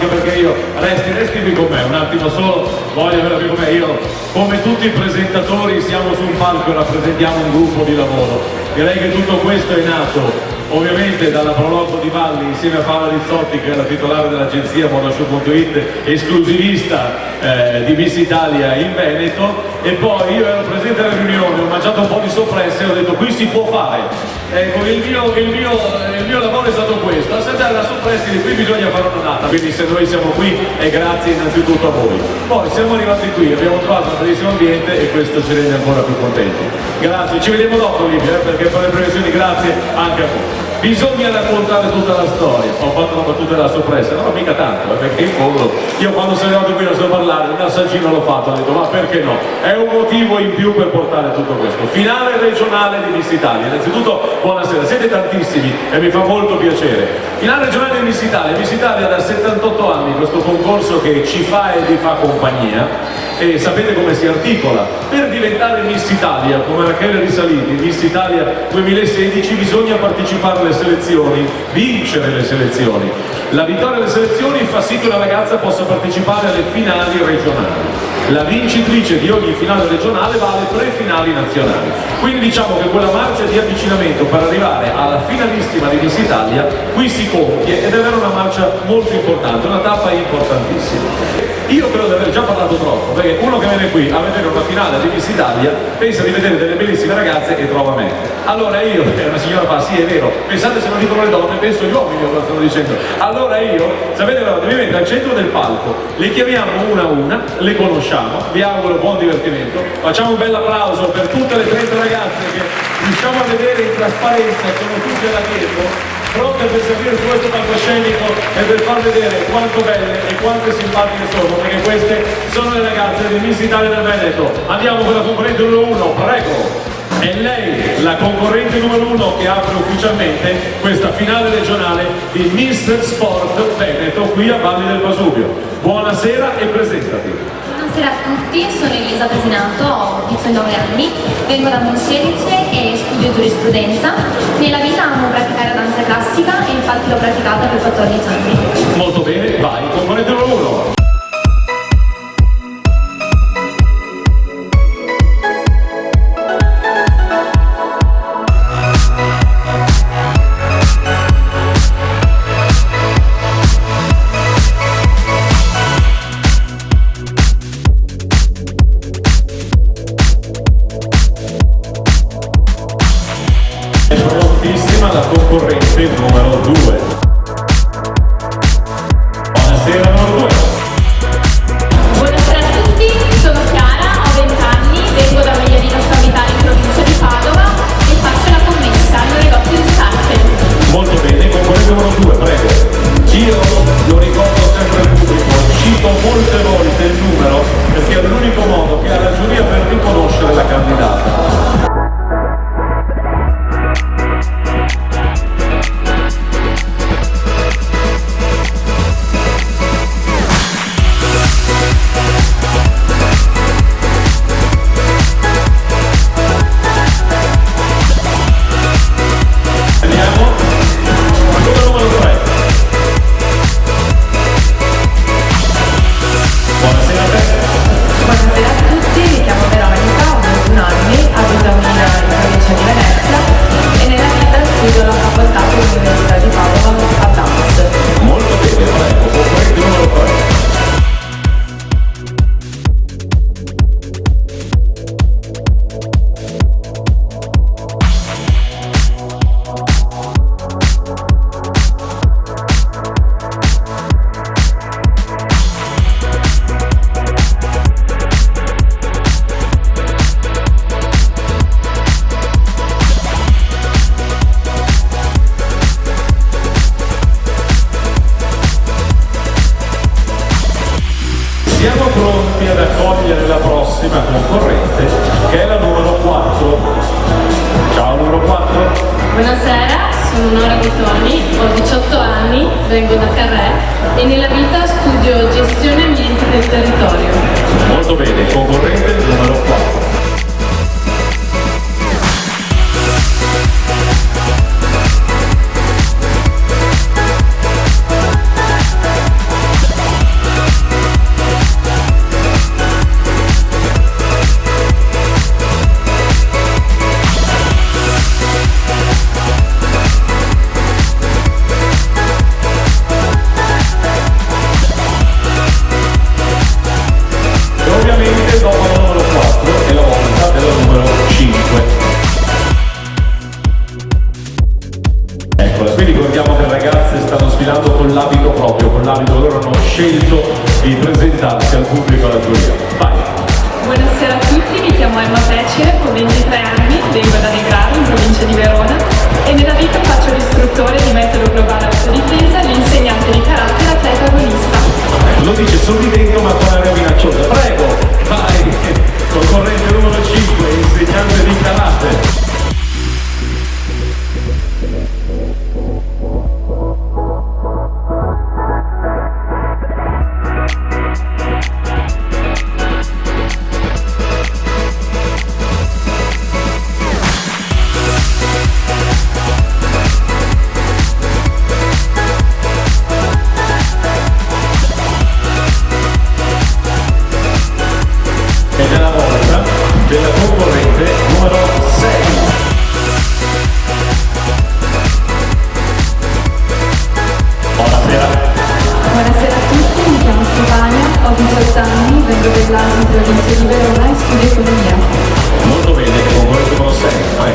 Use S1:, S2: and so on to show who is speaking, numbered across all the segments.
S1: anche perché io, resti qui con me un attimo solo, voglio avere qui con me, io come tutti i presentatori siamo su un palco e rappresentiamo un gruppo di lavoro. Direi che tutto questo è nato ovviamente dalla Proloco di Valli insieme a Paola Rizzotti, che è la titolare dell'agenzia Modashow.it, esclusivista di Miss Italia in Veneto, e poi io ero presente alla riunione, ho mangiato un po' di soppresse e ho detto qui si può fare. Ecco, il mio lavoro è stato questo, assaggiare la soppressa di qui bisogna fare una data, quindi se noi siamo qui è grazie innanzitutto a voi. Poi siamo arrivati qui, abbiamo trovato un bellissimo ambiente e questo ci rende ancora più contenti. Grazie, ci vediamo dopo Livia, perché per le prevenzioni grazie anche a voi. Bisogna raccontare tutta la storia. Ho fatto una battuta della soppressa, no, mica tanto, perché in fondo io quando sono arrivato qui non so parlare, un assaggino l'ho fatto, ho detto ma perché no? È un motivo in più per portare tutto questo. Finale regionale di Miss Italia. Innanzitutto buonasera, siete tantissimi e mi fa molto piacere. Finale regionale di Miss Italia da 78 anni, questo concorso che ci fa e vi fa compagnia. E sapete come si articola? Per diventare Miss Italia, come Rachele Risaliti, Miss Italia 2016, bisogna partecipare alle selezioni, vincere le selezioni. La vittoria alle selezioni fa sì che una ragazza possa partecipare alle finali regionali. La vincitrice di ogni finale regionale va alle pre-finali nazionali. Quindi diciamo che quella marcia di avvicinamento per arrivare alla finalissima di Miss Italia qui si compie, ed è davvero una marcia molto importante, una tappa importantissima. Io credo di aver già parlato troppo, perché uno che viene qui a vedere una finale di Miss Italia pensa di vedere delle bellissime ragazze e trova me. Allora io, e una signora fa, sì è vero, pensate se non dicono le donne, penso gli uomini cosa stanno dicendo. Allora io, sapete cosa, mi metto al centro del palco, le chiamiamo una a una, le conosciamo, vi auguro buon divertimento, facciamo un bel applauso per tutte le 30 ragazze che riusciamo a vedere in trasparenza, sono tutte là dietro, pronte per servire su questo palcoscenico e per far vedere quanto belle e quante simpatiche sono, perché queste sono le ragazze di Miss Italia del Veneto. Andiamo con la concorrente numero 1, prego! È lei la concorrente numero 1 che apre ufficialmente questa finale regionale di Miss Sport Veneto qui a Valli del Pasubio. Buonasera e presentati.
S2: Buonasera a tutti, sono Elisa Pesinato, ho 19 anni, vengo da Monselice e studio giurisprudenza. Nella vita amo praticare danza classica e infatti l'ho praticata per 14 anni.
S1: Molto bene, vai, concorrente numero 1. La concorrente numero 2. Buonasera numero 2.
S2: Buonasera a tutti, sono Chiara, ho 20 anni, vengo da Mediadino Sanitario in provincia di Padova e faccio la commessa in un negozio di scarpe.
S1: Molto bene, concorrente numero 2, prego. Io lo ricordo sempre al pubblico, cito molte volte il numero perché è l'unico modo che ha la giuria per riconoscere la candidata. Siamo pronti ad accogliere la prossima concorrente, che è la numero 4. Ciao numero 4.
S3: Buonasera, sono Nora Bottoni, ho 18 anni, vengo da Carré e nella vita studio gestione ambiente del territorio.
S1: Molto bene, concorrente numero 4. scelto di presentarsi al pubblico alla giuria. Vai!
S3: Buonasera a tutti, mi chiamo Emma Pecile, ho 23 anni, vengo da Negraro, in provincia di Verona, e nella vita faccio l'istruttore di metodo globale autodifesa, l'insegnante di karate e l'atleta agonista.
S1: Lo dice sorridendo ma con aria minacciosa. Prego, vai! Concorrente numero 5, insegnante di karate. Ed è la volta della concorrente numero 6. Buonasera.
S4: Buonasera a tutti, mi chiamo Stefania, ho 18 anni, vengo dell'ASI in provincia di Verona e studio economia.
S1: Molto bene, concorrente numero 6. Vai.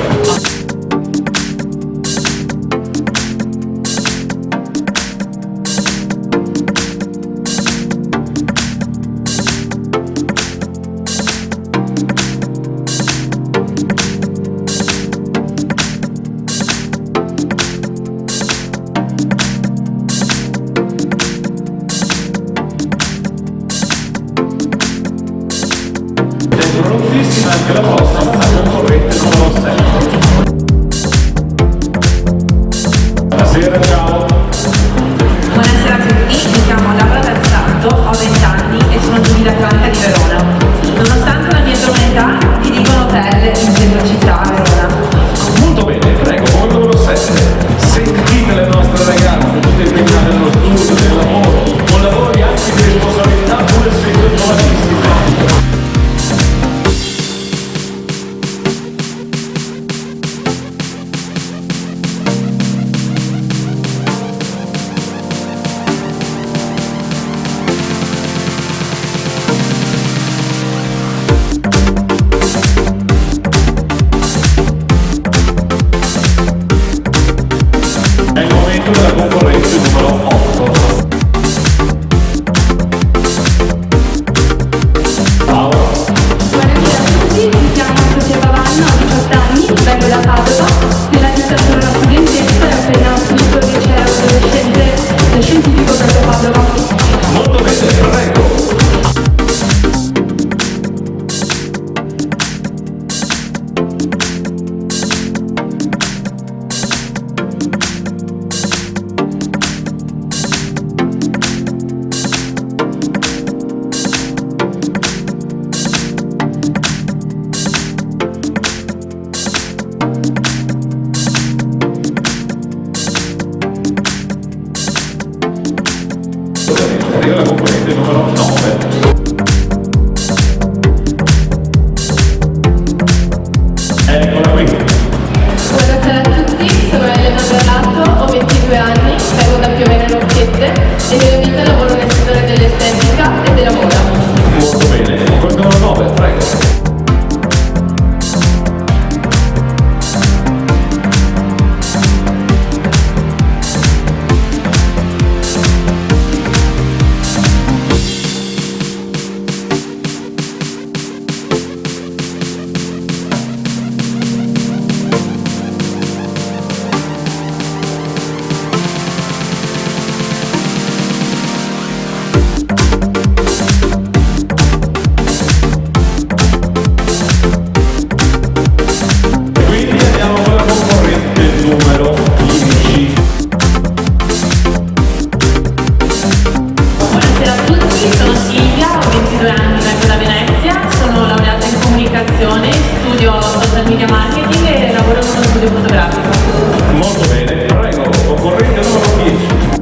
S1: Prontissima anche la prossima, la concorrente numero 6. Buonasera, ciao.
S5: Buonasera a tutti, mi chiamo Laura D'Alzardo, ho 20 anni e sono giubilata di Verona. Nonostante la mia giovane età, ti dicono hotel in centro città a Verona.
S1: Molto bene, prego, concorrente numero 7. Sentite le nostre ragazze, tutte impegnate nello studio, nel lavoro, con lavori anche di responsabilità pur essendo giovanissime. È il momento della concorrenza numero 8. Paola.
S4: Buonasera a tutti, mi chiamo Sofia Pavanna, ho 18 anni, vengo da Padova, nella vita sono una studentessa e ho appena finito il liceo adolescente scientifico proprio a Padova.
S1: Molto bene, prego. Arriva la concorrente numero 9. Eccola qui.
S3: Buonasera a tutti, sono Elena Berlato, ho 22 anni, vengo da Piovene Rocchette e nella vita lavoro nel settore dell'estetica e della moda.
S1: Molto bene, concorrente numero 9, prego. Quindi andiamo con la concorrente numero 10.
S5: Buonasera a tutti, sono Silvia, ho 22 anni, vengo da Venezia, sono laureata in comunicazione, studio social media marketing e lavoro in uno studio fotografico.
S1: Molto bene, prego, concorrente numero 10.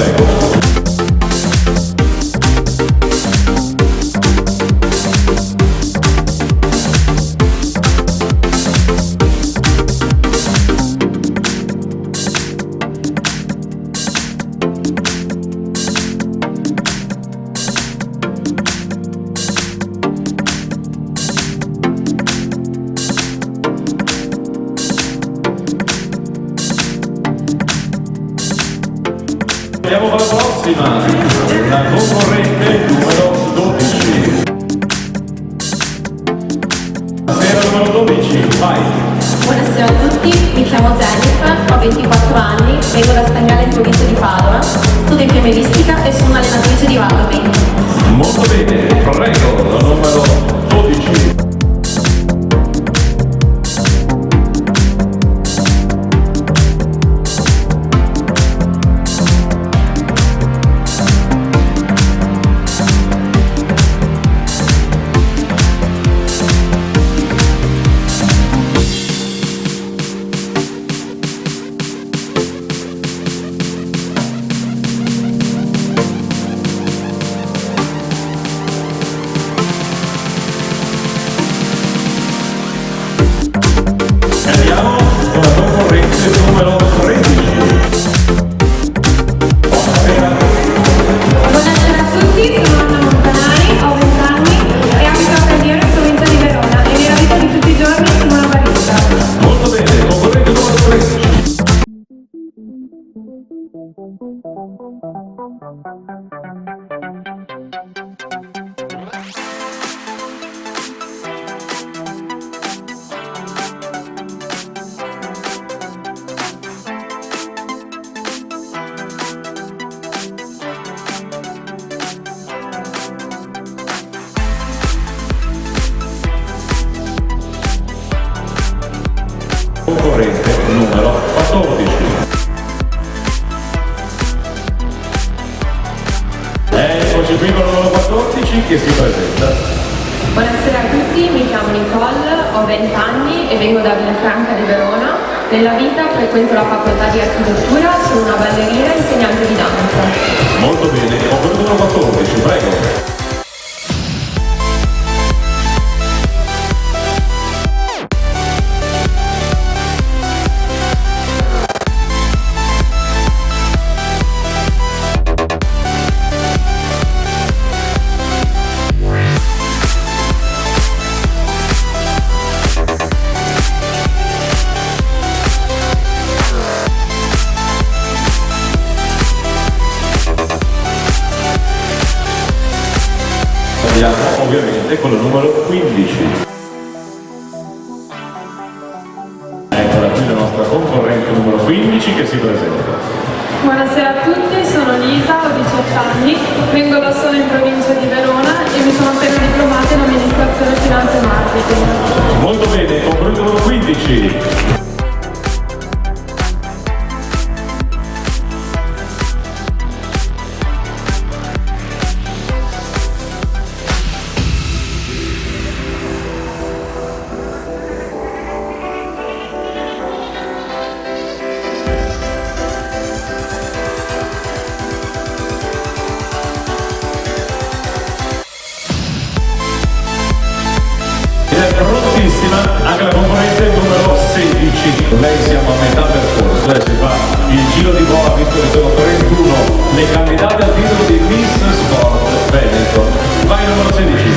S1: prego. Andiamo con la prossima, la concorrente numero 12. Sera numero 12, vai.
S2: Buonasera a tutti, mi chiamo Jennifer, ho 24 anni, vengo da Stangale in provincia di Padova, studio infermieristica e sono un'allenatrice di Valorant.
S1: Molto bene, prego, la numero 12. Andiamo con la concorrente numero 13. Buonasera.
S4: Buonasera a tutti, sono Anna Montanari, ho 20 anni e abito a Cagliari, in provincia di Verona e nella vita di tutti i giorni sono una barista.
S1: Molto bene, concorrente numero 13. Concorrente numero 14. Eccoci qui con il numero 14 che si presenta.
S3: Buonasera a tutti, mi chiamo Nicole, ho 20 anni e vengo da Villafranca di Verona. Nella vita frequento la facoltà di architettura, sono una ballerina e insegnante di danza.
S1: Molto bene, concorrente numero 14, prego. Andiamo ovviamente con il numero 15. Eccola qui la nostra concorrente numero 15 che si presenta.
S3: Buonasera a tutti, sono Lisa, ho 18 anni, vengo da sola in provincia di Verona e mi sono appena diplomata in amministrazione, finanza e marketing.
S1: Molto bene, concorrente numero 15. Ed è prontissima anche la concorrente numero 16. Lei siamo a metà percorso, si fa il giro di boa visto che sono 31 le candidate al titolo di Miss Sport Veneto. Vai numero 16.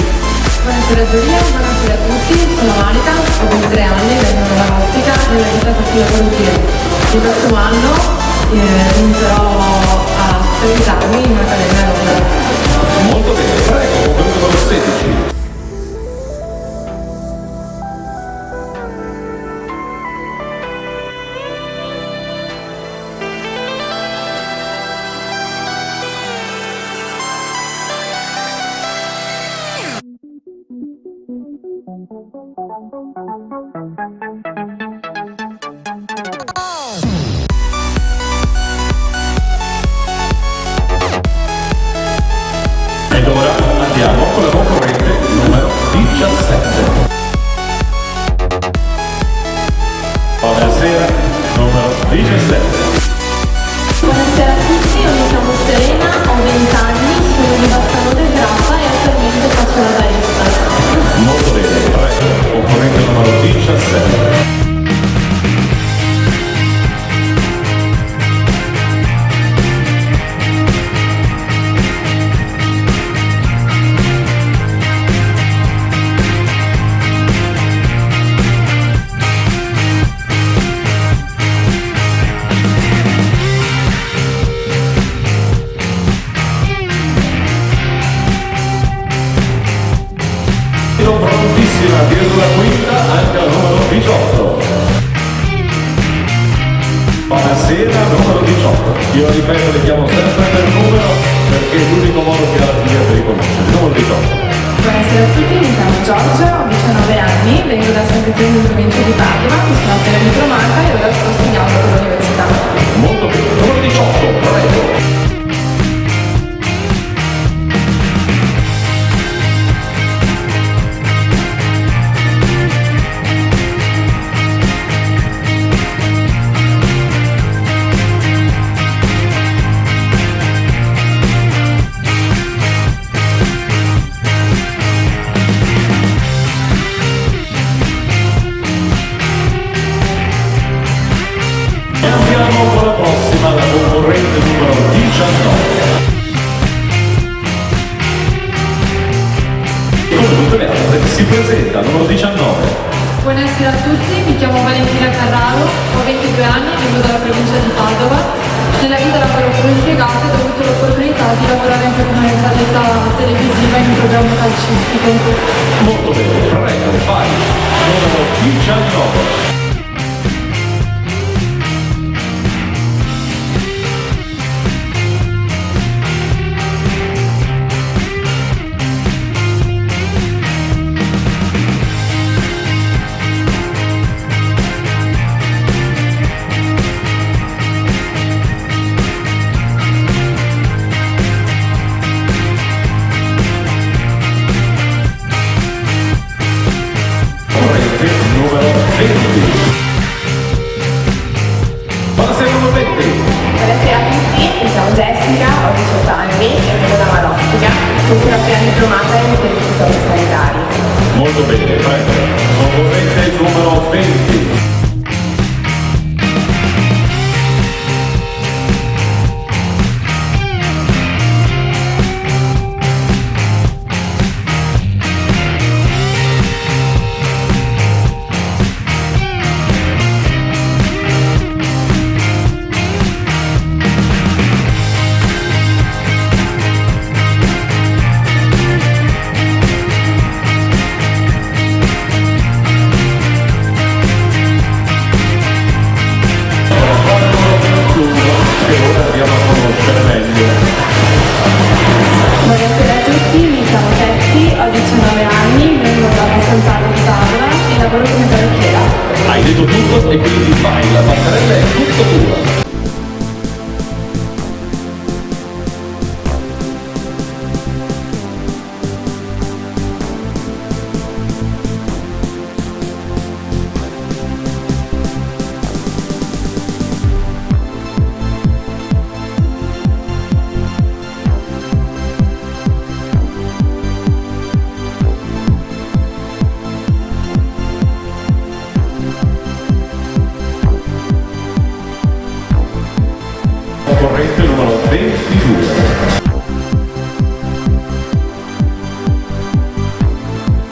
S2: Buonasera Giulia, buonasera a tutti, sono Monica, ho 23 anni, vengo dall'Africa e nella vita fattiva volentieri. Il prossimo anno inizierò a specializzarmi in un'accademia a Londra.
S1: Molto bene, prego, concorrente numero 16. chiamiamo sempre per numero perché è l'unico modo che ha la figlia per riconoscere. Numero 18.
S3: Buonasera a tutti, mi chiamo Giorgia, ho 19 anni, vengo da San Petronio in provincia di Padova, mi sono appena diplomata e ora sto studiando per l'università.
S1: Molto bene. Numero 18, prego. E andiamo con la prossima, la concorrente numero 19. Come tutte le altre, si presenta numero 19.
S4: Buonasera a tutti, mi chiamo Valentina Carraro, ho 22 anni, vengo dalla provincia di Padova. Nella vita lavoro come impiegata e ho avuto l'opportunità di lavorare anche come realtà televisiva in un programma calcistico.
S1: Molto bene, prego, vai. Numero 19. Numero 20. Buonasera numero 20.
S5: Buonasera a tutti, mi chiamo Jessica, ho 18 anni e vengo da Malostica, sono appena diplomata in servizi sanitari.
S1: Molto bene, prego. Concorrente numero 20. Che ora andiamo a conoscere meglio.
S3: Buonasera a tutti, mi chiamo Tetti, ho 19 anni, vengo da Sant'Anna di Padova e lavoro come parrucchiera.
S1: Hai detto tutto e quindi vai, la passerella è tutto tua. Concorrente numero 22.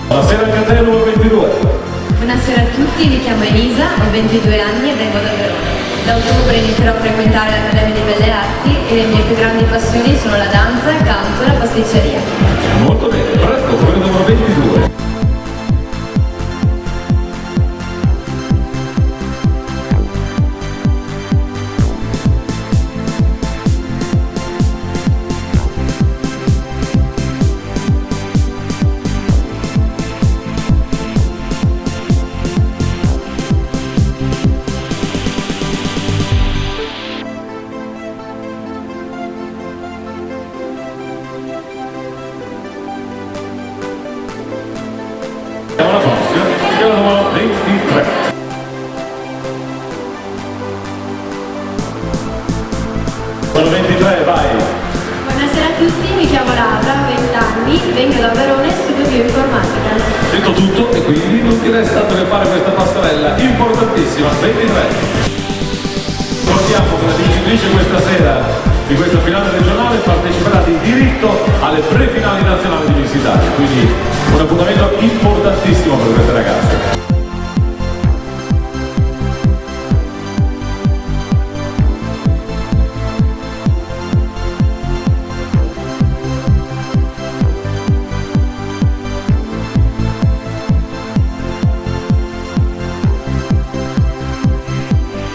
S1: Buonasera anche a te, numero 22.
S2: Buonasera a tutti, mi chiamo Elisa, ho 22 anni e vengo da Verona. Da ottobre inizierò a frequentare l'Accademia di Belle Arti e le mie più grandi passioni sono la danza, il canto e la pasticceria.
S1: Molto bene, prego, quello numero 22. Andiamo alla prossima, che è la numero 23. Numero 23, vai.
S2: Buonasera a tutti, mi chiamo Laura, ho 20 anni, vengo da Verona e studio bioinformatica.
S1: Detto tutto e quindi non ti resta altro che fare questa passerella importantissima, 23. Ricordiamo che la vincitrice questa sera di questa finale regionale parteciperà di diritto alle prefinali nazionali di Miss Italia, quindi un appuntamento importantissimo per queste ragazze.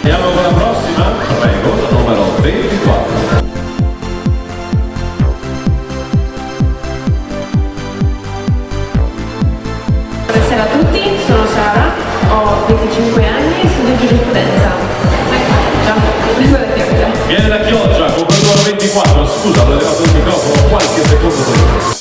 S1: Andiamo con la prossima, prego, numero 24. scusa, ho levato il microfono qualche secondo dopo.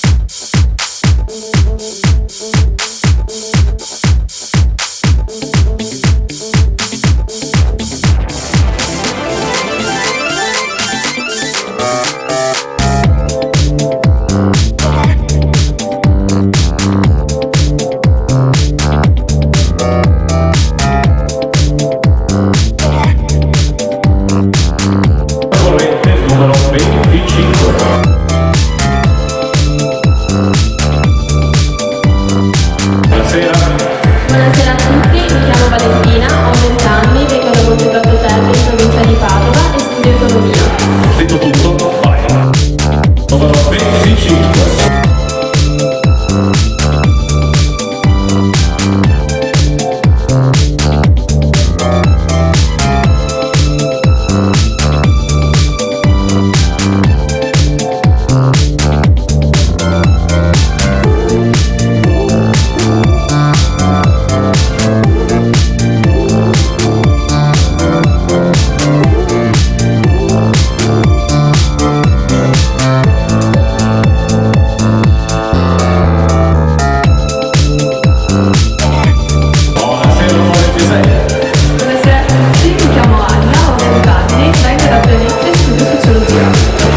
S1: Numero 25. Buonasera.
S2: Buonasera a tutti, mi chiamo Valentina, ho 20 anni, vengo da Monteprato Terme in provincia di Padova e studio economia.
S1: Detto tutto, vai. Numero 25.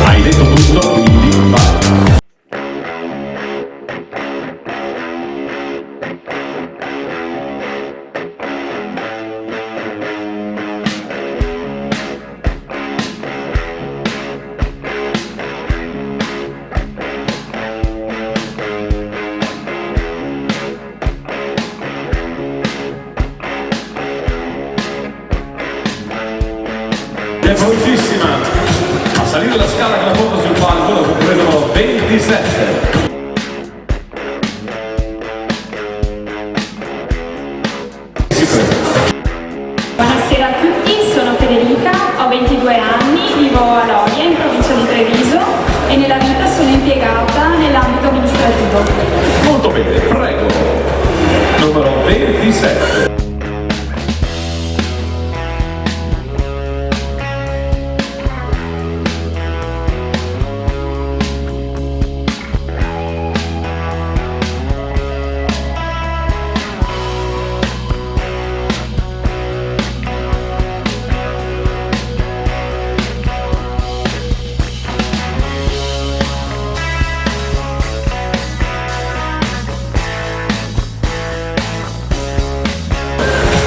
S1: Hai detto tutto, quindi vai. È prontissima a salire la scala clamorosa sul palco, la concorrente numero 27. Si prende.
S3: Buonasera a tutti, sono Federica, ho 22 anni, vivo a Loria in provincia di Treviso e nella vita sono impiegata nell'ambito amministrativo.
S1: Molto bene, prego. Numero 27.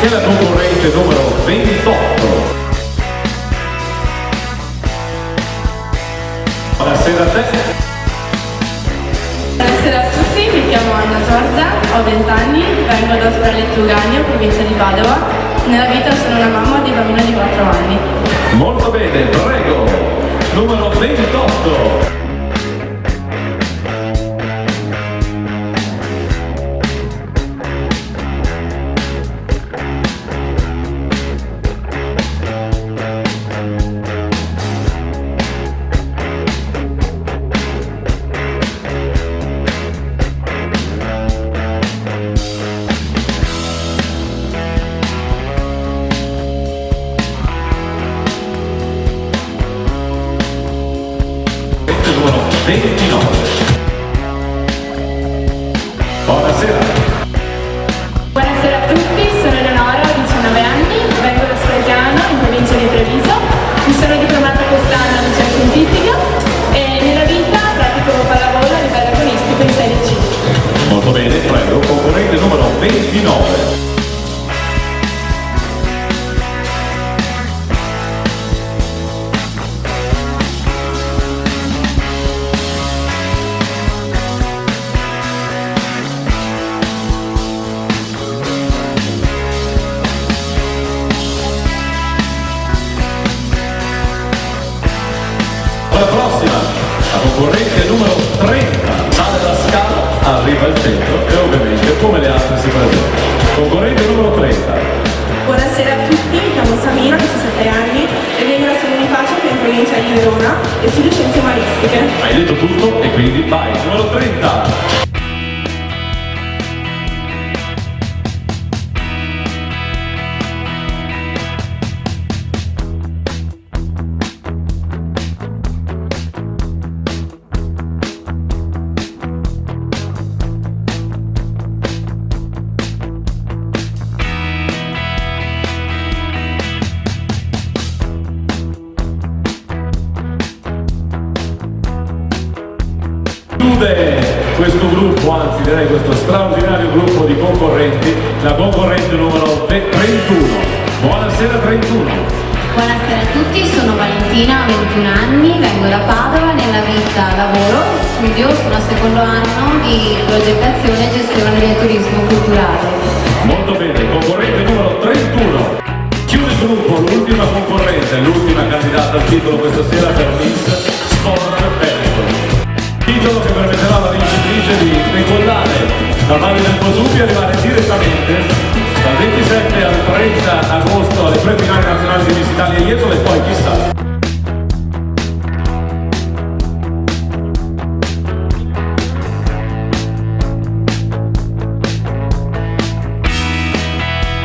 S1: E la concorrente numero 28. Buonasera a te.
S4: Buonasera a tutti, mi chiamo Anna Giorgia, ho 20 anni, vengo da Spraletto Ugagno, provincia di Padova. Nella vita sono una mamma di bambino di 4 anni.
S1: Molto bene, prego. Numero 28. Numero 29. Buonasera.
S3: Buonasera a tutti, sono Eleonora, ho 19 anni, vengo da Spresiano in provincia di Treviso, mi sono diplomata quest'anno in ricerca scientifica e nella vita pratico pallavolo a livello agonistico in Serie C.
S1: Molto bene, prego, concorrente numero 29. La prossima, la concorrente numero 30, sale la scala, arriva al centro e ovviamente come le altre si presenta. Concorrente numero 30.
S6: Buonasera a tutti, mi chiamo Samira, ho 17 anni e vengo da San Bonifacio che è in provincia di Verona e studio scienze umanistiche.
S1: Hai detto tutto e quindi vai, numero 30. chiude questo gruppo, anzi direi questo straordinario gruppo di concorrenti, la concorrente numero 31. Buonasera 31.
S7: Buonasera a tutti, sono Valentina, ho 21 anni, vengo da Padova, nella vita lavoro, studio, sono al secondo anno di progettazione e gestione del turismo culturale.
S1: Molto bene, concorrente numero 31. Chiude il gruppo, l'ultima concorrente, l'ultima candidata al titolo questa sera per Miss Sport Veneto. Titolo che permetterà alla vincitrice di decollare da Valle del Posupi e arrivare direttamente dal 27 al 30 agosto alle pre-finali nazionali di Miss Italia e Jesolo e poi chissà.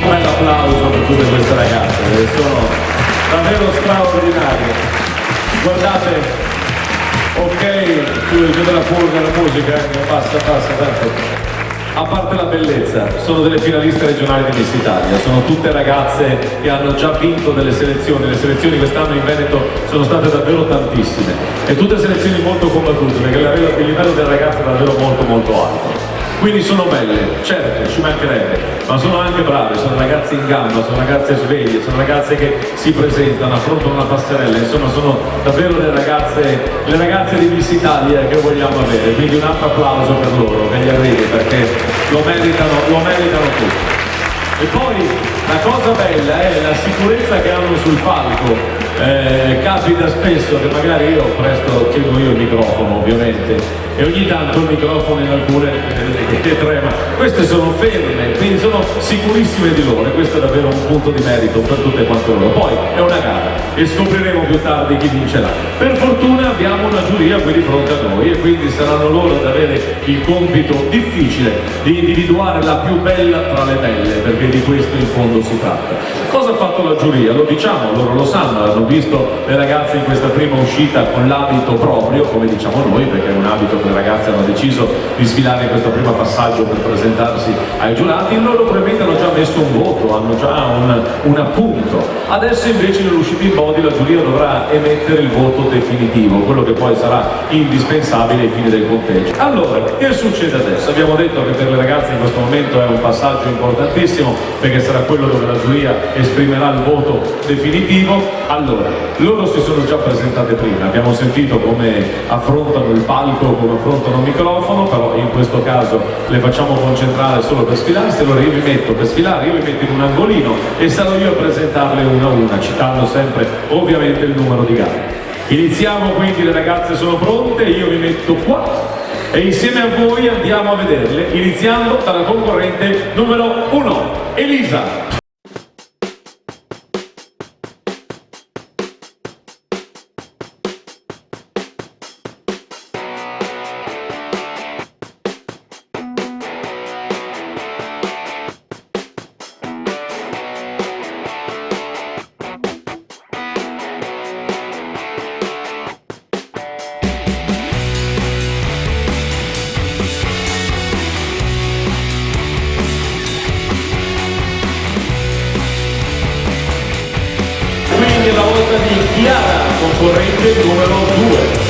S1: Un bel applauso per tutte queste ragazze, che sono davvero straordinarie. Guardate, ok, chiudo della purga la musica, passa, tanto. A parte la bellezza, sono delle finaliste regionali di Miss Italia, sono tutte ragazze che hanno già vinto delle selezioni, le selezioni quest'anno in Veneto sono state davvero tantissime e tutte selezioni molto combattute perché il livello delle ragazze è davvero molto alto. Quindi sono belle, certo, ci mancherebbe, ma sono anche brave, sono ragazze in gamba, sono ragazze sveglie, sono ragazze che si presentano, affrontano una passerella, insomma sono davvero le ragazze di Miss Italia che vogliamo avere, quindi un altro applauso per loro, che gli arrivi, perché lo meritano tutti. E poi la cosa bella è la sicurezza che hanno sul palco. Capita spesso che magari io presto tengo io il microfono ovviamente e ogni tanto il microfono in alcune che trema, queste sono ferme, quindi sono sicurissime di loro e questo è davvero un punto di merito per tutte quante loro. Poi è una gara e scopriremo più tardi chi vincerà. Per fortuna abbiamo una giuria qui di fronte a noi e quindi saranno loro ad avere il compito difficile di individuare la più bella tra le belle, perché di questo in fondo si tratta. Cosa ha fatto la giuria? Lo diciamo, loro lo sanno, hanno visto le ragazze in questa prima uscita con l'abito proprio, come diciamo noi, perché è un abito che le ragazze hanno deciso di sfilare in questo primo passaggio per presentarsi ai giurati. Loro probabilmente hanno già messo un voto, hanno già un appunto. Adesso invece nell'uscita in body la giuria dovrà emettere il voto definitivo, quello che poi sarà indispensabile ai fini del conteggio. Allora, che succede adesso? Abbiamo detto che per le ragazze in questo momento è un passaggio importantissimo, perché sarà quello dove la giuria esprimerà il voto definitivo. Allora, loro si sono già presentate prima, abbiamo sentito come affrontano il palco, come affrontano il microfono, però in questo caso le facciamo concentrare solo per sfilarsi. Allora io mi metto per sfilare, io mi metto in un angolino e sarò io a presentarle una a una, citando sempre ovviamente il numero di gara. Iniziamo quindi, le ragazze sono pronte, io mi metto qua e insieme a voi andiamo a vederle, iniziando dalla concorrente numero 1, Elisa. La volta di Chiara, concorrente numero 2.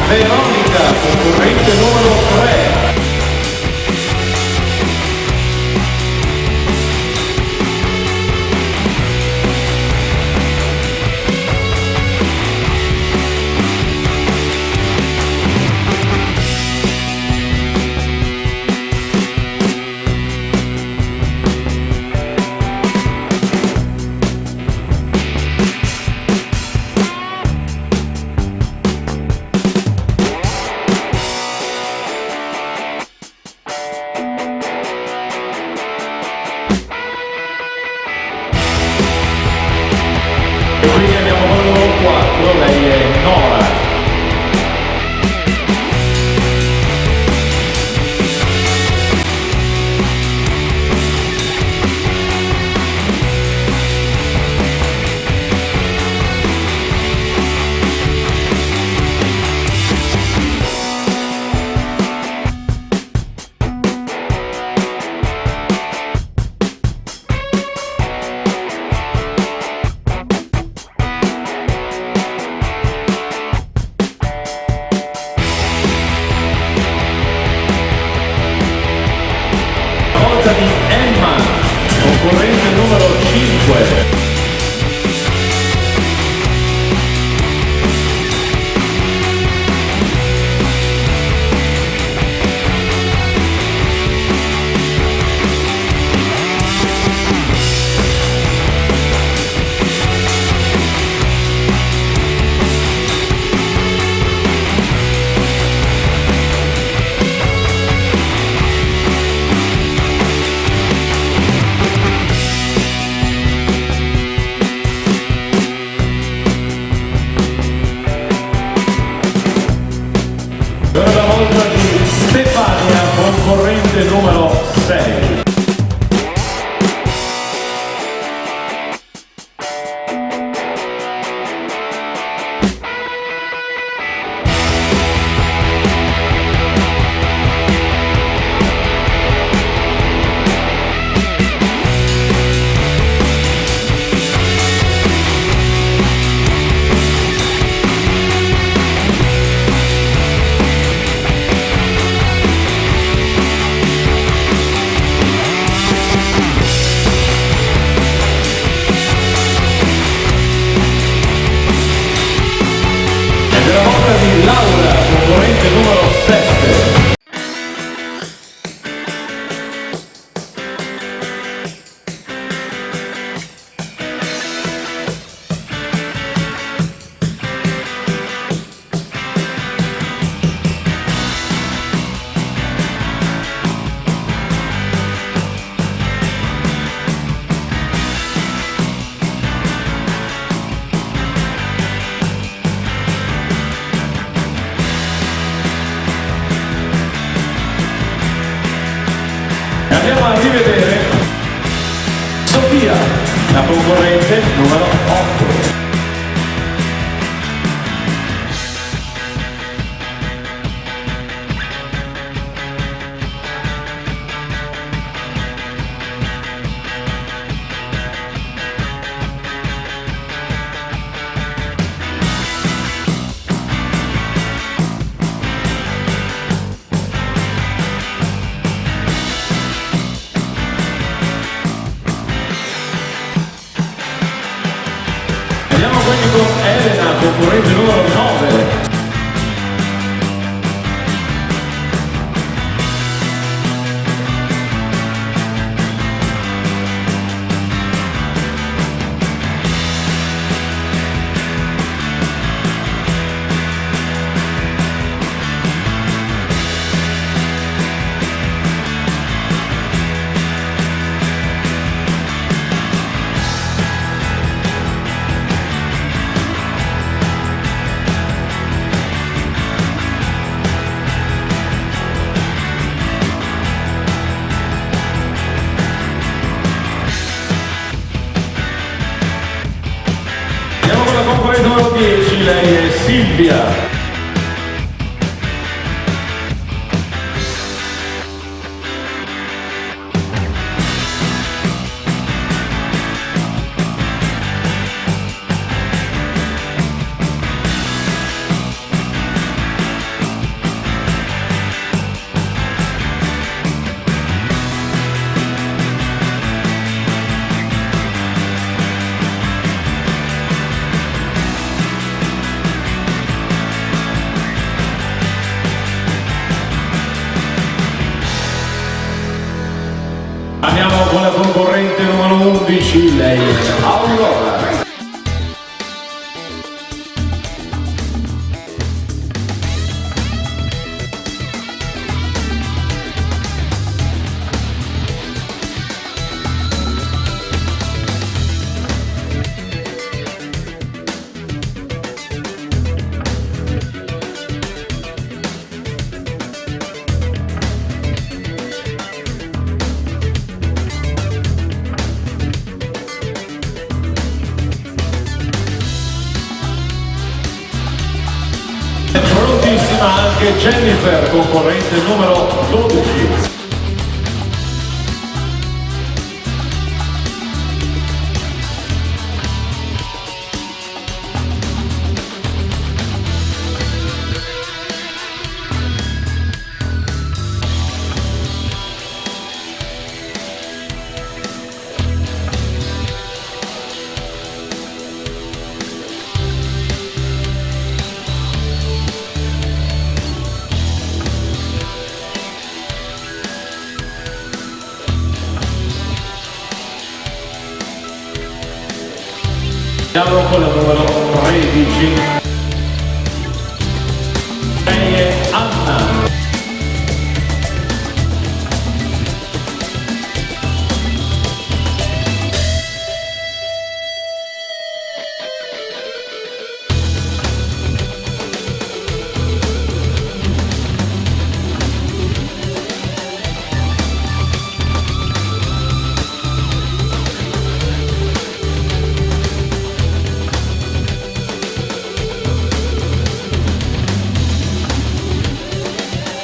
S1: Veronica, concorrente numero 3. E quindi abbiamo lavoro, lei è Nora. Di Emma, concorrente numero 5. Per la volta di Stefania, concorrente numero 6. Della volta di Laura, concorrente numero 7. Andiamo a rivedere Sofia, la concorrente numero 8. Andiamo quindi con Elena, concorrente numero 9. Andiamo con la concorrente numero 10, lei è Silvia. Andiamo con la concorrente numero 11, lei è Aurora. anche Jennifer, concorrente numero 12. Andiamo con la numero 13. Lei è Anna.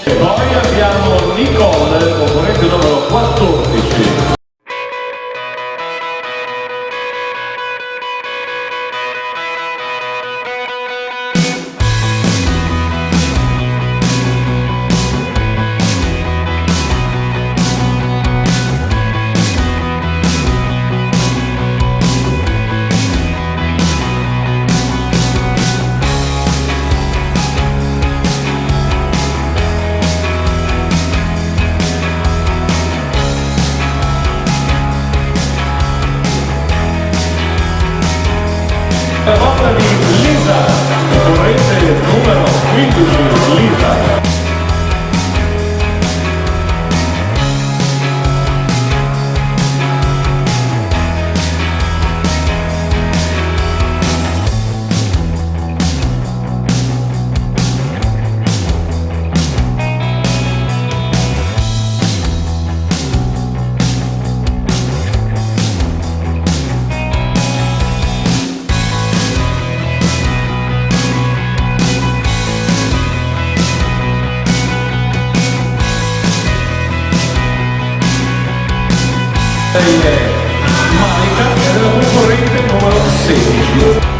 S1: E poi abbiamo Nicole, concorrente numero 14. La volta di Lisa, concorrente numero 15, Lisa. Lei è Monica ed è la concorrente numero 16.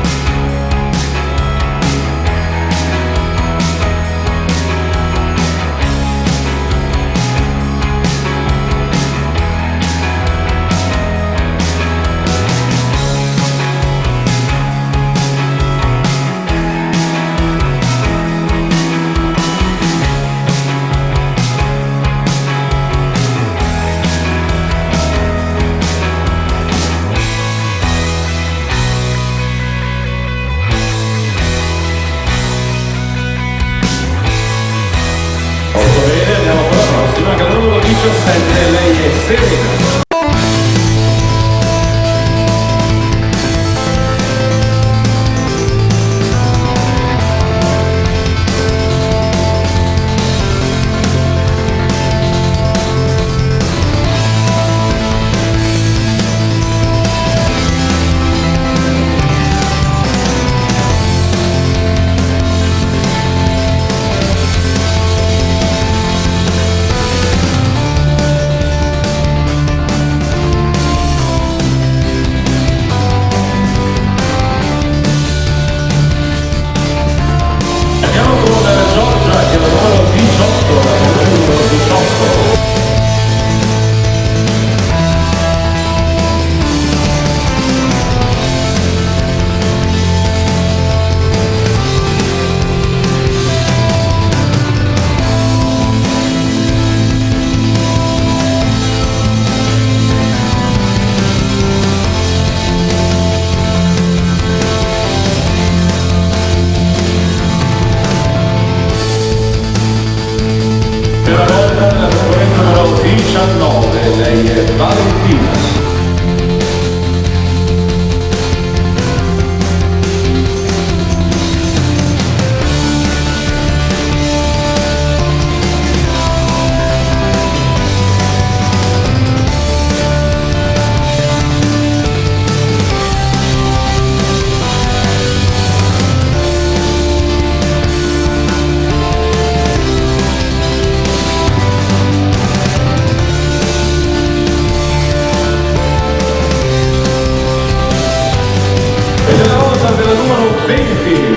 S1: 20.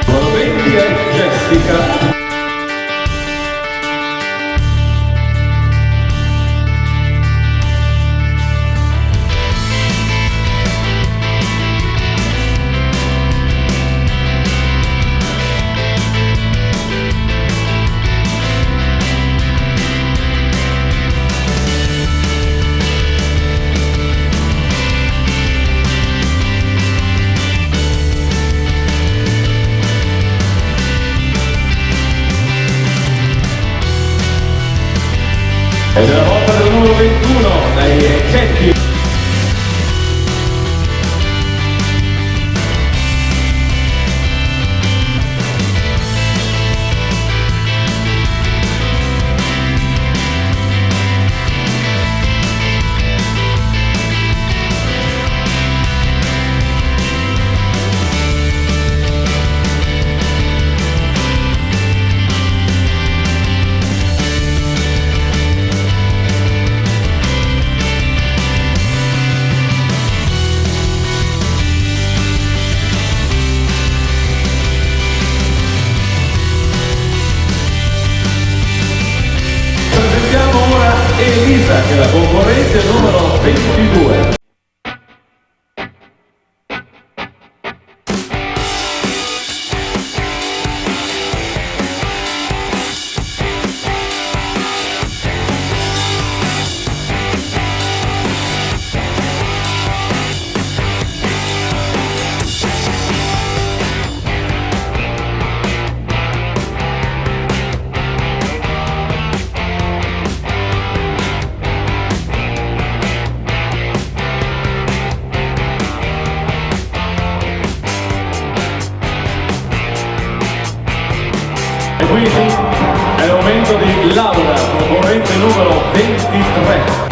S1: Numero 20 è Jessica. Ed è la volta del numero 21, lei è Katie. Elisa, che è la concorrente numero 22. E quindi è il momento di Laura, concorrente numero 23.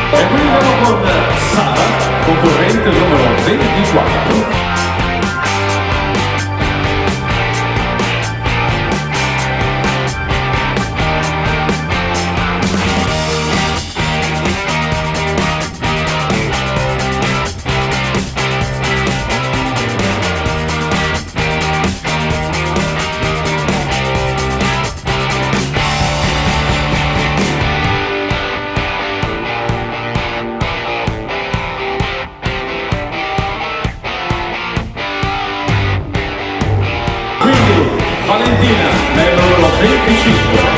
S1: E quindi andiamo con Sara, concorrente numero 24. Valentina, nel numero 25.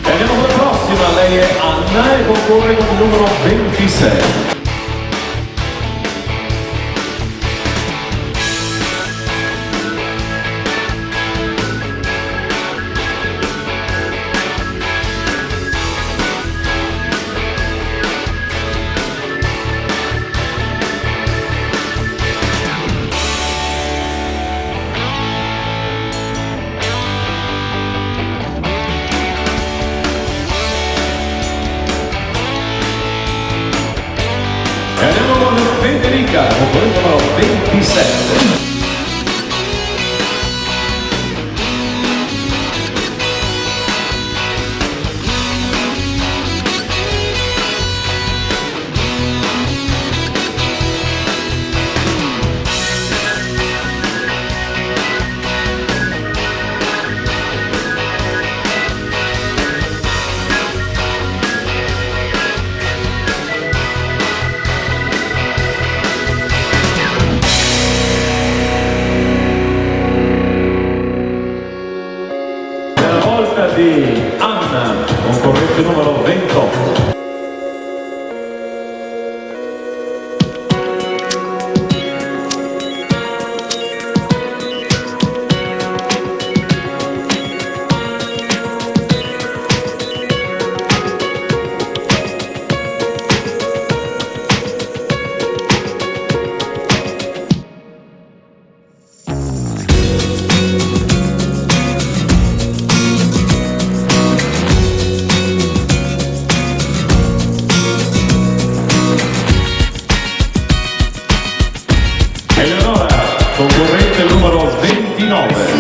S1: Andiamo con la prossima, lei è Anna e concorre con il numero 26. E andiamo con Federica, concorrente numero 27. di Anna, concorrente numero 28. Eleonora, concorrente numero 29.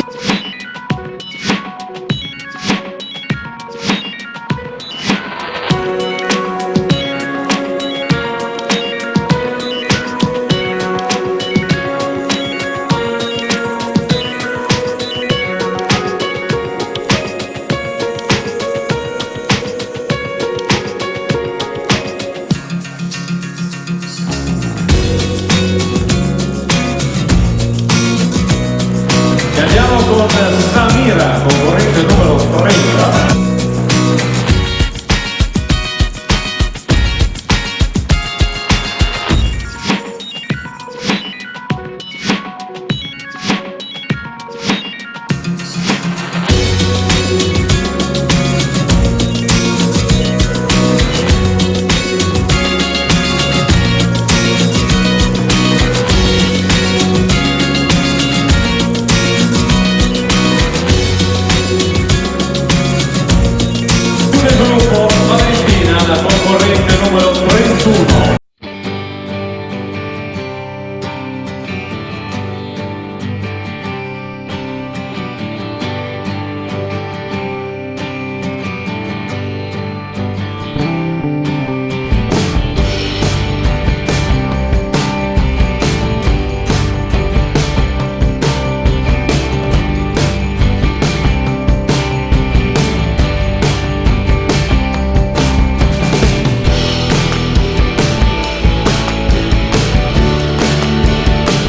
S1: Andiamo con Samira, concorrente numero 30. Del gruppo Valentina, la concorrente numero 31.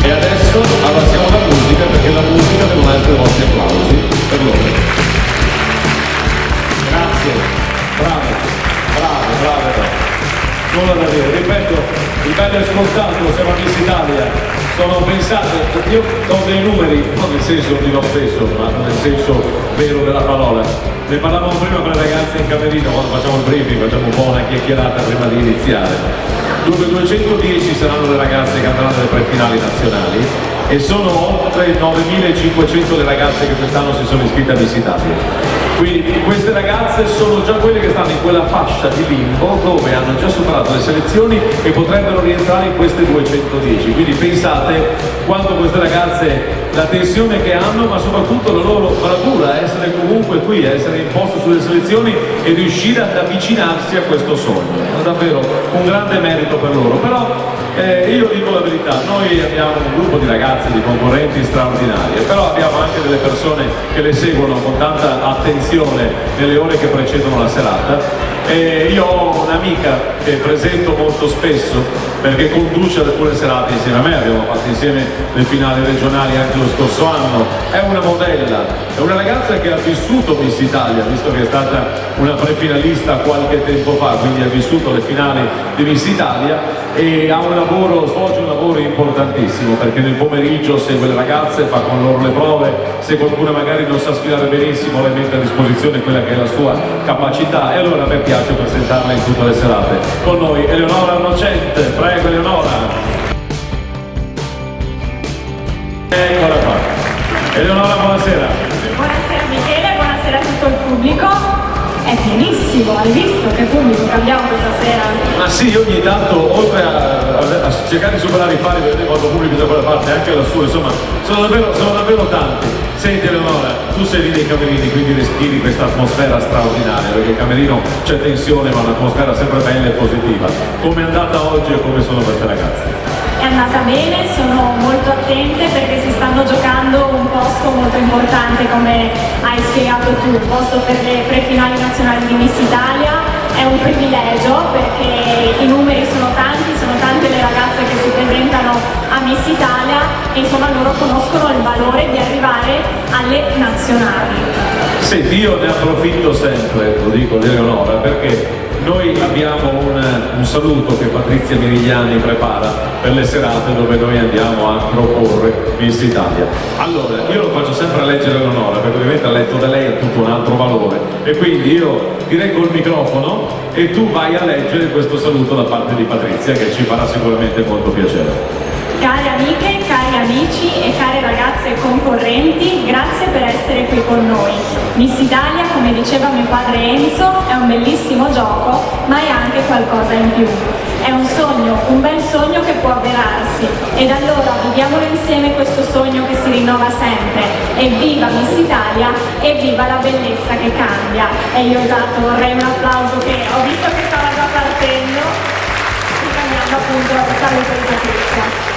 S1: E adesso abbassiamo la musica perché la musica devono essere i vostri applausi per loro. Grazie, brave. Nulla da dire, ripeto, il bello è scontato, siamo a Miss Italia, sono pensate, io do dei numeri, non nel senso di lo stesso, ma nel senso vero della parola. Ne parlavamo prima con le ragazze in camerino, quando facciamo il briefing, facciamo un po' una chiacchierata prima di iniziare. Dunque 210 saranno le ragazze che andranno alle prefinali nazionali e sono oltre 9.500 le ragazze che quest'anno si sono iscritte a Miss Italia. Quindi queste ragazze sono già quelle che stanno in quella fascia di limbo dove hanno già superato le selezioni e potrebbero rientrare in queste 210. Quindi pensate quanto queste ragazze, la tensione che hanno, ma soprattutto la loro bravura a essere comunque qui, a essere in posto sulle selezioni e riuscire ad avvicinarsi a questo sogno. È davvero un grande merito per loro. Però io dico la verità, noi abbiamo un gruppo di ragazzi, di concorrenti straordinarie, però abbiamo anche delle persone che le seguono con tanta attenzione nelle ore che precedono la serata. E io ho un'amica che presento molto spesso perché conduce alcune serate insieme a me, abbiamo fatto insieme le finali regionali anche lo scorso anno, è una modella, è una ragazza che ha vissuto Miss Italia, visto che è stata una prefinalista qualche tempo fa, quindi ha vissuto le finali di Miss Italia e svolge un lavoro importantissimo perché nel pomeriggio segue le ragazze, fa con loro le prove, se qualcuno magari non sa sfilare benissimo le mette a disposizione quella che è la sua capacità e allora a me piace presentarla in tutte le serate. Con noi Eleonora Nocente, prego Eleonora. Eccola qua. Eleonora, buonasera.
S3: Buonasera Michele, buonasera a tutto il pubblico. È pienissimo, hai visto che pubblico che abbiamo questa sera?
S1: Ma sì, ogni tanto, oltre a cercare di superare i pali, vedete quanto pubblico da quella parte, anche lassù, insomma, sono davvero tanti. Senti Eleonora, tu sei lì nei camerini, quindi respiri questa atmosfera straordinaria, perché il camerino c'è tensione, ma un'atmosfera sempre bella e positiva. Come è andata oggi e come sono queste ragazze?
S3: È andata bene, sono molto attente perché si stanno giocando un posto molto importante, come hai spiegato tu, un posto per le prefinali nazionali di Miss Italia. È un privilegio perché i numeri sono tanti, sono tante le ragazze che si presentano a Miss Italia e insomma loro conoscono il valore di arrivare alle nazionali.
S1: Senti, io ne approfitto sempre, lo dico di Eleonora, perché noi abbiamo un saluto che Patrizia Mirigliani prepara per le serate dove noi andiamo a proporre Miss Italia. Allora, io lo faccio sempre a leggere Eleonora, perché ovviamente letto da lei ha tutto un altro valore, e quindi io ti reggo il microfono e tu vai a leggere questo saluto da parte di Patrizia, che ci farà sicuramente molto piacere.
S3: Cari amiche, cari amici e care ragazze concorrenti, grazie per essere qui con noi. Miss Italia, come diceva mio padre Enzo, è un bellissimo gioco, ma è anche qualcosa in più. È un sogno, un bel sogno che può avverarsi. Ed allora viviamolo insieme questo sogno che si rinnova sempre. Evviva Miss Italia, evviva la bellezza che cambia. E io vorrei un applauso che ho visto che stava già partendo, cambiando appunto il saluto di Patrizia.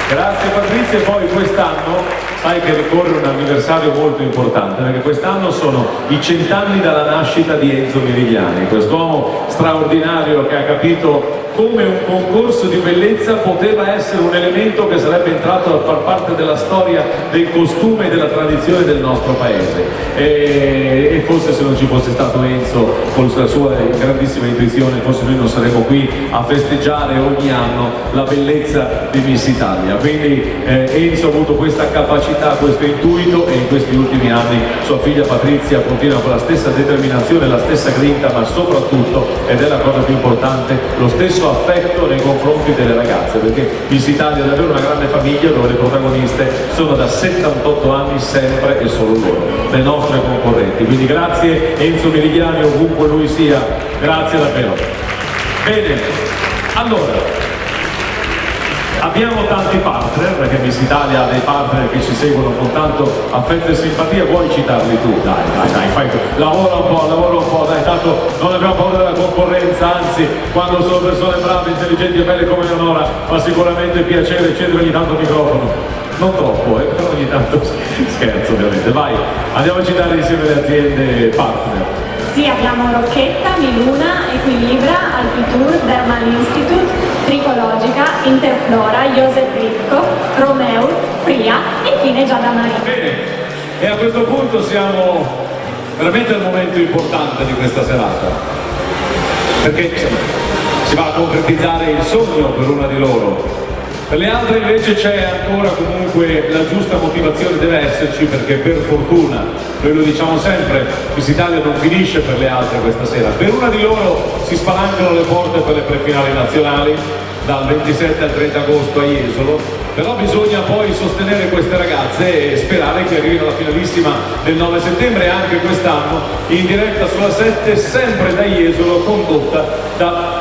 S1: Grazie Patrizia, e poi quest'anno sai che ricorre un anniversario molto importante, perché quest'anno sono i 100 anni dalla nascita di Enzo Mirigliani, quest'uomo straordinario che ha capito come un concorso di bellezza poteva essere un elemento che sarebbe entrato a far parte della storia del costume e della tradizione del nostro paese. E forse se non ci fosse stato Enzo con la sua grandissima intuizione, forse noi non saremmo qui a festeggiare ogni anno la bellezza di Miss Italia. Quindi Enzo ha avuto questa capacità, questo intuito, e in questi ultimi anni sua figlia Patrizia continua con la stessa determinazione, la stessa grinta, ma soprattutto, ed è la cosa più importante, lo stesso affetto nei confronti delle ragazze, perché Miss Italia è davvero una grande famiglia dove le protagoniste sono da 78 anni sempre e solo loro, le nostre concorrenti. Quindi grazie Enzo Mirigliani, ovunque lui sia, grazie davvero. Bene, allora abbiamo tanti partner, perché Miss Italia ha dei partner che ci seguono con tanto affetto e simpatia. Vuoi citarli tu? Dai, fai, lavora un po', dai, tanto non abbiamo paura della concorrenza, anzi, quando sono persone brave, intelligenti e belle come Eleonora, fa sicuramente piacere cedere ogni tanto il microfono. Non troppo, però ogni tanto scherzo ovviamente. Vai, andiamo a citare insieme le aziende partner.
S3: Sì, abbiamo Rocchetta, Miluna, Equilibra, Alpitour, Dermal Institute, Tricologica, Interflora, Joseph Ricco, Romeo, Fria e infine Giada Maria.
S1: Bene, e a questo punto siamo veramente al momento importante di questa serata, perché si va a concretizzare il sogno per una di loro. Per le altre invece c'è ancora comunque la giusta motivazione, deve esserci, perché per fortuna, noi lo diciamo sempre, Miss Italia non finisce per le altre questa sera. Per una di loro si spalancano le porte per le prefinali nazionali dal 27 al 30 agosto a Jesolo, però bisogna poi sostenere queste ragazze e sperare che arrivino alla finalissima del 9 settembre anche quest'anno in diretta sulla 7, sempre da Jesolo, condotta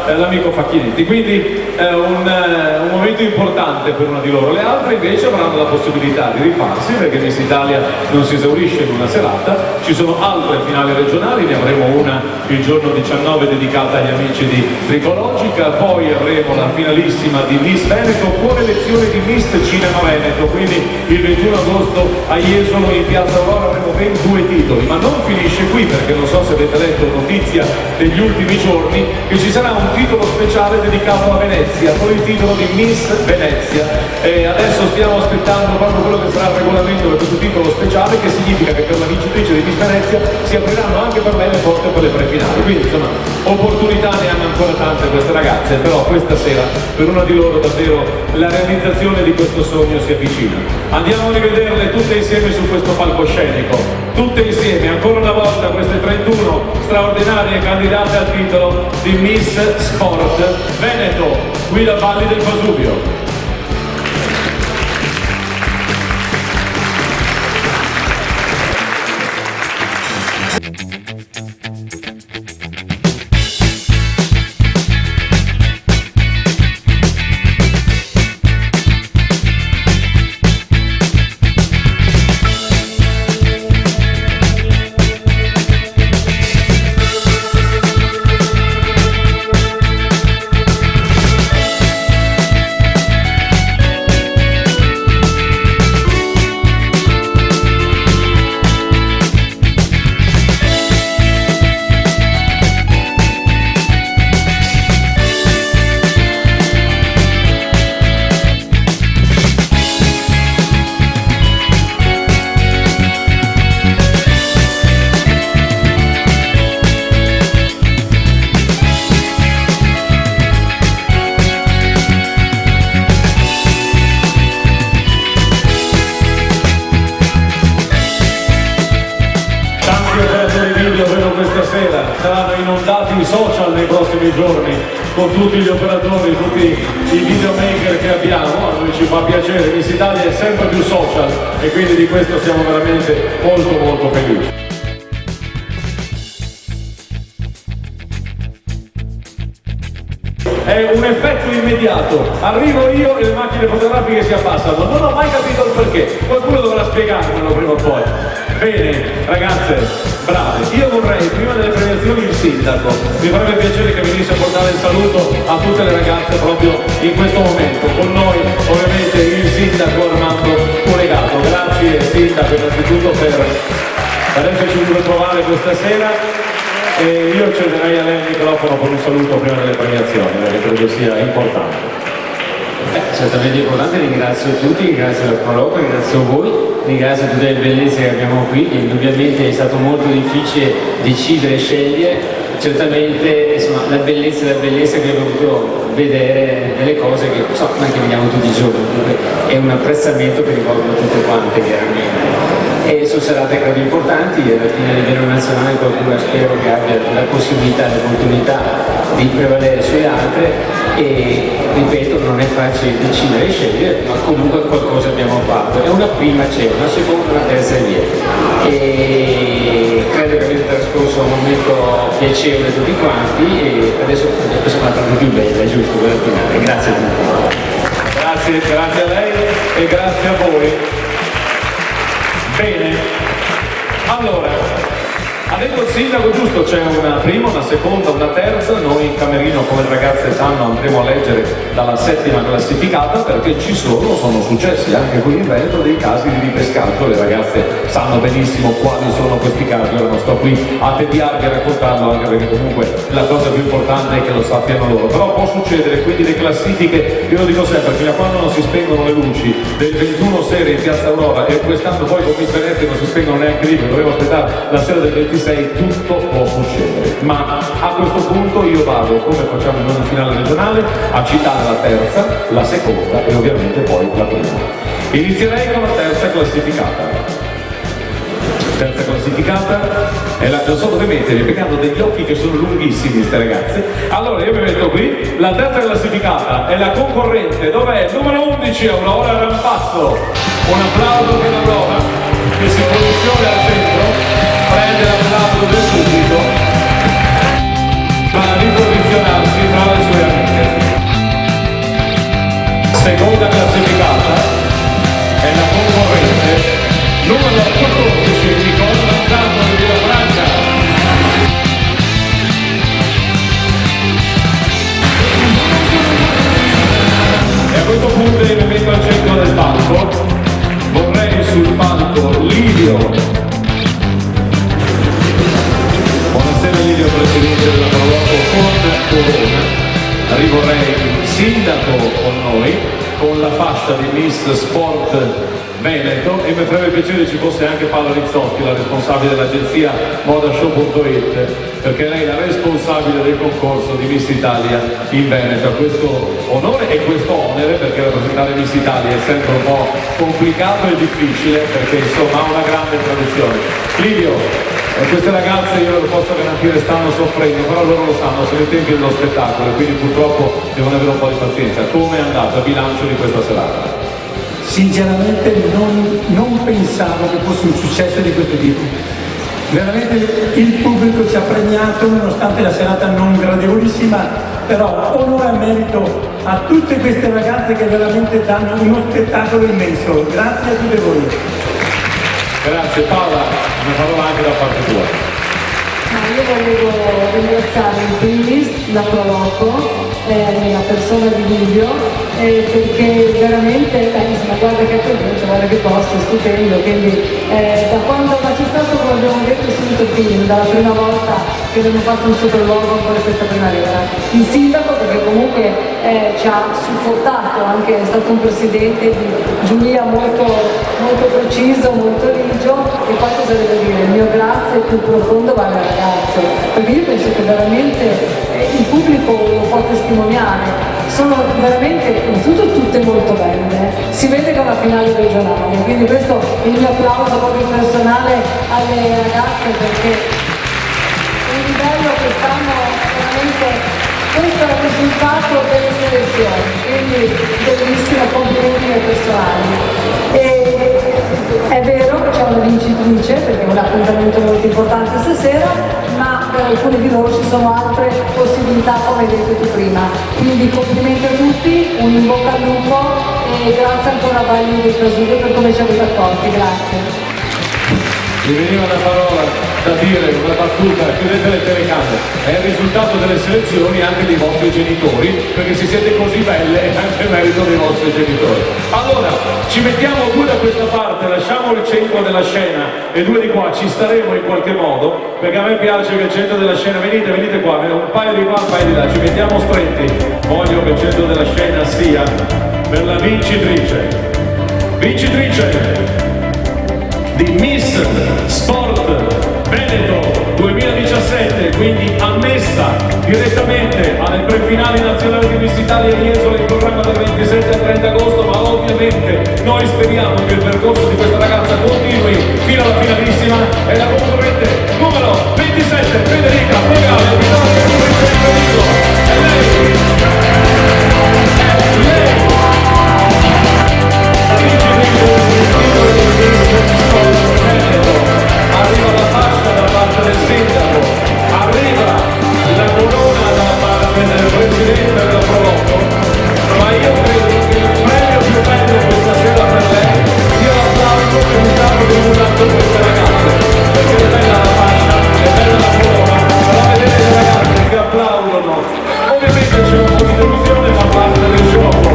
S1: dall'amico Facchinetti. Quindi un momento importante per una di loro. Le altre invece avranno la possibilità di rifarsi, perché Miss Italia non si esaurisce in una serata, ci sono altre finali regionali, ne avremo una il giorno 19 dedicata agli amici di Tricologica, poi avremo la finalissima di Miss Veneto, cuore lezione di Miss Cinema Veneto, quindi il 21 agosto a Jesolo in Piazza Aurora avremo ben 2 titoli, ma non finisce qui, perché non so se avete letto notizia degli ultimi giorni che ci sarà un titolo speciale dedicato a Venezia con il titolo di Miss Venezia, e adesso stiamo aspettando proprio quello che sarà il regolamento per questo titolo speciale, che significa che per la vincitrice di Miss Venezia si apriranno anche per lei le porte per le prefinali. Quindi insomma opportunità ne hanno ancora tante queste ragazze, però questa sera per una di loro davvero la realizzazione di questo sogno si avvicina. Andiamo a rivederle tutte insieme su questo palcoscenico, tutte insieme ancora una volta, queste 31 straordinarie candidate al titolo di Miss Sport Veneto, qui da Valli del Pasubio. sera, saranno inondati i social nei prossimi giorni con tutti gli operatori, tutti i videomaker che abbiamo. A noi ci fa piacere, Miss Italia è sempre più social e quindi di questo siamo veramente molto felici. È un effetto immediato, arrivo io e le macchine fotografiche si abbassano, non ho mai capito il perché, qualcuno dovrà spiegarmelo prima o poi. Bene, ragazze, brave, io vorrei prima delle premiazioni il sindaco, mi farebbe piacere che venisse a portare il saluto a tutte le ragazze proprio in questo momento, con noi ovviamente il sindaco Armando Culegato. Grazie sindaco innanzitutto per averci voluto trovare questa sera. E io cederei a lei il microfono con un saluto prima delle premiazioni, perché credo sia importante.
S8: Certamente importante, ringrazio tutti, ringrazio la Proloco, ringrazio voi, ringrazio tutte le bellezze che abbiamo qui. Indubbiamente è stato molto difficile decidere e scegliere, certamente insomma, la bellezza che abbiamo potuto vedere delle cose che so, anche vediamo tutti i giorni, è un apprezzamento che rivolgono tutte quante chiaramente. E sono serate credo importanti, alla fine a livello nazionale qualcuno spero che abbia la possibilità, l'opportunità di prevalere sulle altre e ripeto non è facile decidere e scegliere, ma comunque qualcosa abbiamo fatto. È una prima c'è, una seconda, una terza e via. E credo che avete trascorso un momento piacevole tutti quanti e adesso è una parte più bella, è giusto, per la finale. Grazie a tutti.
S1: Grazie a lei e grazie a voi. Bene, allora, ha detto il sindaco giusto, c'è una prima, una seconda, una terza, noi in camerino come le ragazze sanno andremo a leggere dalla settima classificata perché sono successi anche qui in Veneto dei casi di ripescaggio, le ragazze sanno benissimo quali sono questi casi, ora non sto qui a tediarvi a raccontarlo anche perché comunque la cosa più importante è che lo sappiano loro, però può succedere, quindi le classifiche, io lo dico sempre, fino a quando non si spengono le luci del 21 sera in Piazza Aurora e quest'anno poi con Miss Venezia non si spengono neanche lì, dovevo aspettare la sera del 26, tutto può succedere, ma a questo punto io vado, come facciamo in una finale regionale, a citare la terza, la seconda e ovviamente poi la prima. Inizierei con la terza classificata. Terza classificata è la, non so dove mettermi perché hanno degli occhi che sono lunghissimi queste ragazze. Allora io mi metto qui, la terza classificata è la concorrente, dov'è? Numero 11, Aurora Rampazzo. Un applauso per Aurora che si posiziona al centro, prende l'applauso del pubblico, va a riposizionarsi tra le sue amiche. Seconda classificata è la concorrente numero 14, Nicola Manzato di Villafranca. E a questo punto io mi metto al centro del palco, vorrei sul palco Livio. Buonasera Livio, presidente della Proloco con Corona. Rivorrei il sindaco con noi, con la fascia di Miss Sport Veneto e mi farebbe piacere ci fosse anche Paola Rizzotti, la responsabile dell'agenzia modashow.it, perché lei è la responsabile del concorso di Miss Italia in Veneto. Questo onore e questo onere, perché rappresentare Miss Italia è sempre un po' complicato e difficile, perché insomma ha una grande tradizione. Livio, queste ragazze io lo posso garantire stanno soffrendo, però loro lo sanno, sono i tempi dello spettacolo e quindi purtroppo devono avere un po' di pazienza. Come è andato il bilancio di questa serata?
S9: Sinceramente non pensavo che fosse un successo di questo tipo. Veramente il pubblico ci ha premiato nonostante la serata non gradevolissima, però onore e merito a tutte queste ragazze che veramente danno uno spettacolo immenso. Grazie a tutte voi.
S1: Grazie Paola, una parola anche da parte tua.
S10: Io volevo ringraziare in primis la Proloco, la persona di Livio, perché veramente, insomma, guarda che attento, guarda che posto, stupendo, quindi da quando c'è stato, come abbiamo detto subito prima, dalla prima volta che abbiamo fatto un sopralluogo per questa primavera. Il sindaco perché comunque ci ha supportato, anche è stato un presidente di giuria molto preciso, molto rigio, e poi cosa devo dire? Il mio grazie più profondo va al ragazzo, perché io penso che veramente il pubblico lo può testimoniare. Sono veramente, innanzitutto tutte molto belle, si vede che è una finale regionale, quindi questo è il mio applauso proprio personale alle ragazze perché bello quest'anno, veramente questo è il risultato delle selezioni, quindi bellissimo, complimenti ai personali. È vero che c'è una vincitrice, perché è un appuntamento molto importante stasera, ma per alcuni di loro ci sono altre possibilità, come hai detto tu prima. Quindi complimenti a tutti, un in bocca al lupo e grazie ancora a Bagni del Trasubio per come ci avete accolti, grazie.
S1: Mi veniva una parola da dire, una battuta, chiudete le telecamere, è il risultato delle selezioni anche dei vostri genitori, perché se siete così belle è anche merito dei vostri genitori. Allora, ci mettiamo due da questa parte, lasciamo il centro della scena e due di qua, ci staremo in qualche modo, perché a me piace che il centro della scena, venite qua, un paio di qua, un paio di là, ci mettiamo stretti, voglio che il centro della scena sia per la vincitrice di Miss Sport Veneto 2017, quindi ammessa direttamente alle prefinali nazionali di Miss Italia in Jesolo in programma dal 27 al 30 agosto, ma ovviamente noi speriamo che il percorso di questa ragazza continui fino alla finalissima. È la concorrente numero 27, Federica Fogale, di Torre Federico. È lei! Arriva la fascia da parte del sindaco, arriva la corona da parte del presidente della Proloco, ma io credo che il premio più bello questa sera per lei sia l'applauso che mi stanno divulgando queste ragazze, perché è bella la fascia, è bella la corona, però vedere le ragazze che applaudono, ovviamente c'è un po' di delusione, fa parte del gioco,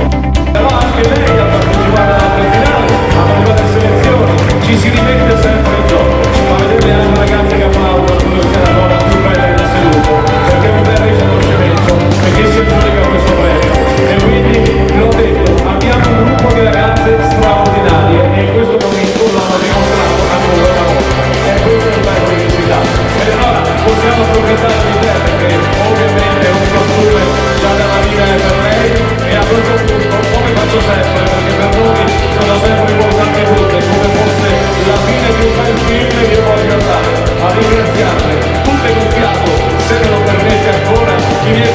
S1: però anche lei ha partecipato all'altra finale, ha partecipato alle selezioni, ci si rimette sempre in gioco, ma vedere anche ragazze che applaudono quello che è la cosa più bella in assoluto, perché è un bel riconoscimento e che si aggiudica questo premio. E quindi, l'ho detto, abbiamo un gruppo di ragazze straordinarie e in questo momento l'hanno dimostrato ancora una volta. E questo è il bello che si dà. E allora possiamo approfittare di te, perché ovviamente un costume già da marina è per lei, e a questo punto, come faccio sempre, perché per noi sono sempre importanti tutte, come fosse la fine di un bel film, io voglio andare a ringraziarle tutte con fiato, se me lo permette ancora, i miei